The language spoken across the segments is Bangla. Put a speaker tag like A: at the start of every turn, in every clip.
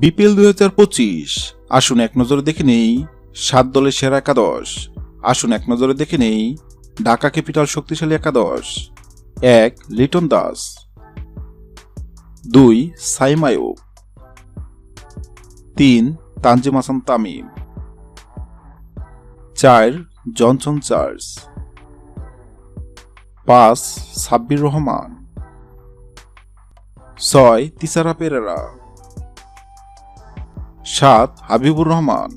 A: বিপিএল 2025 আসুন এক নজরে দেখে নেই 7 দলের সেরা একাদশ। আসুন এক নজরে দেখে নেই ঢাকা ক্যাপিটাল শক্তিশালী একাদশ। 1. লিটন দাস, 2. সাইম আইয়ুব, 3. তানজিম হাসান তামিম, 4. Johnson Charles, 5. সাব্বির রহমান, 6. তিসারা পেরেরা, 7. হাবিবুর রহমান,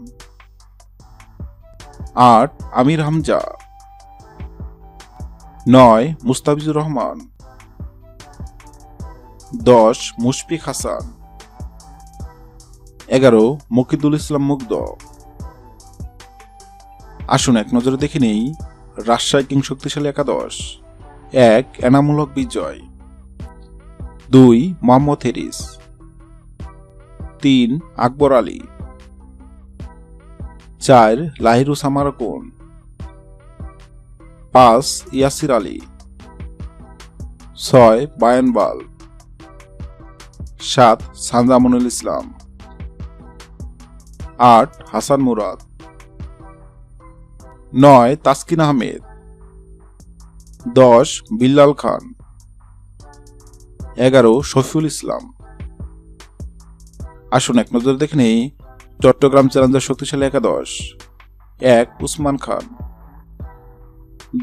A: 8. আমির হামজা, 9. মুস্তাফিজুর রহমান, 10. মুশফিক হাসান, 11. মুকিদুল ইসলাম মুগ্ধ। আসুন এক নজরে দেখে নেই রাজশাহী কিং শক্তিশালী একাদশ। 1. এনামুল হক বিজয়, 2. মোহাম্মদ হেরিস, 3. আকবর আলী, 4. লাহিরু সামারকুন, 5. ইয়াসির আলী, 6. বায়ান বাল, 7. সানজামুনুল ইসলাম, 8. হাসান মুরাদ, 9. তাসকিন আহমেদ, 10. বিল্লাল খান, 11. শফিউল ইসলাম। আসুন এক নজর দেখে নেই চট্টগ্রাম চ্যালেঞ্জার শক্তিশালী একাদশ। 1. উসমান খান,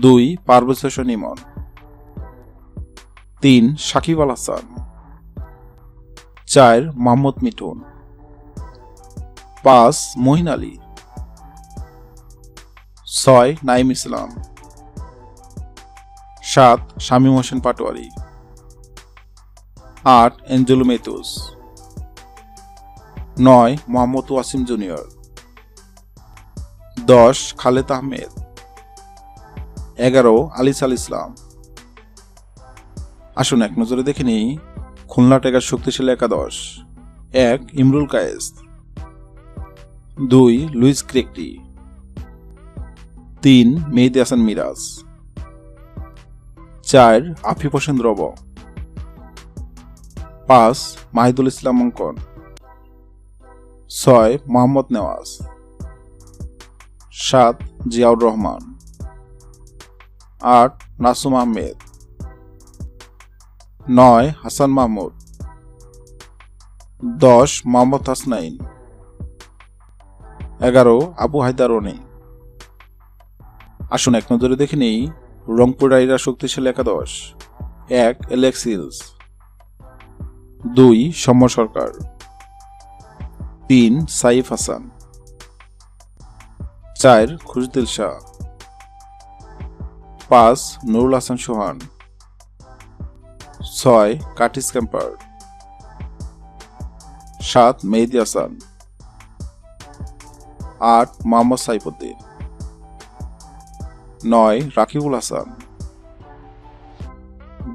A: 2. পারভেজ হোসেন ইমন, 3. সাকিব আল হাসান, 4. মোহাম্মদ মিঠুন, 5. মহিন আলী, 6. নাইম ইসলাম, 7. শামীম হোসেন পাটোয়ারি, 8. এঞ্জেলো মেথুস, 9. মোহাম্মদ ওয়াসিম জুনিয়র, 10. খালেদ আহমেদ, 11. আলিস আল ইসলাম। আসুন এক নজরে দেখে নিই খুলনা টাইগার শক্তিশালী একাদশ। 1. ইমরুল কায়েস, 2. লুইস ক্রেকটি, 3. মেহেদী হাসান মিরাজ, 4. আফিফ হোসেন রব, 5. মাহিদুল ইসলাম অঙ্কন, 6. মোহাম্মদ নেওয়াজ, 7. জিয়াউর রহমান, 8. নাসুম আহমেদ, 9. হাসান মাহমুদ, 10. মোহাম্মদ হাসনাইন, 11. আবু হায়দার রনি। আসুন এক নজরে দেখে নেই রংপুর রাইডার শক্তিশালী একাদশ। 1. Alex Hales, 2. Soumya Sarkar, 3. Saif Hasan, 4. Khushdil Shah, 5. Nurul Hasan Sohan, 6. Curtis Campher, 7. Mehedi Hasan, 8. Mohammad Saifuddin, 9. Rakibul Hasan,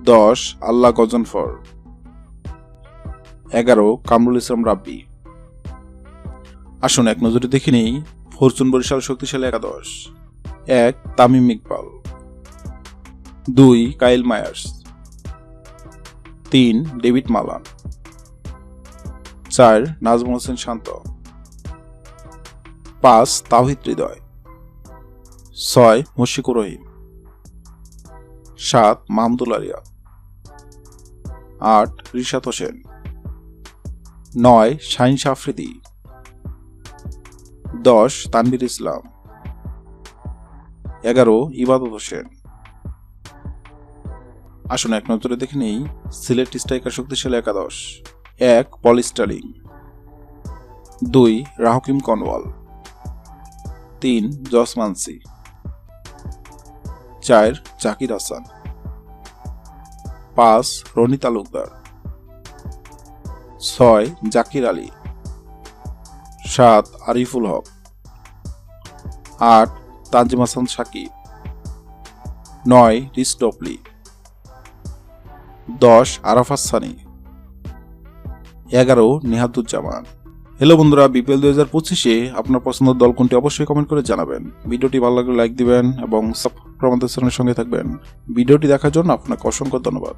A: 10. Allah Ghazanfar, 11. Kamrul Islam Rabbi. আসুন এক নজরে দেখে নেই ফরচুন বরিশাল শক্তিশালী একাদশ। 1. Tamim Iqbal, 2. Kyle Mayers, 3. David Malan, 4. Najmul Hossain Shanto, 5. Towhid Hridoy, 6. Mushfiqur Rahim, 7. Mahmudul Ariya, 8. Rishad Hossain, 9. Shaheen Afridi, 10. Tanvir Islam, 11. Ebadot Hossain. আসুন এক নজরে দেখে নেই সিলেট স্ট্রাইকার শক্তিশালী একাদশ। 1. Paul Stirling, 2. Rahkeem Cornwall, 3. Josh Munsey, 4. Zakir Hasan, 5. Rony Talukdar, 6. Zakir Ali, 7. Ariful Haque, 8. Tanzim Hasan Sakib, 9. Reece Topley, 10. Arafat Sunny, 11. Nihaduzzaman. Hello বন্ধুরা, বিপিএল 2025-এ আপনার পছন্দের দল কোনটি অবশ্যই কমেন্ট করে জানাবেন। ভিডিওটি ভালো লাগলে লাইক দিবেন এবং সাবস্ক্রাইব আমাদের চ্যানেলের সঙ্গে থাকবেন। ভিডিওটি দেখার জন্য আপনাকে অসংখ্য ধন্যবাদ।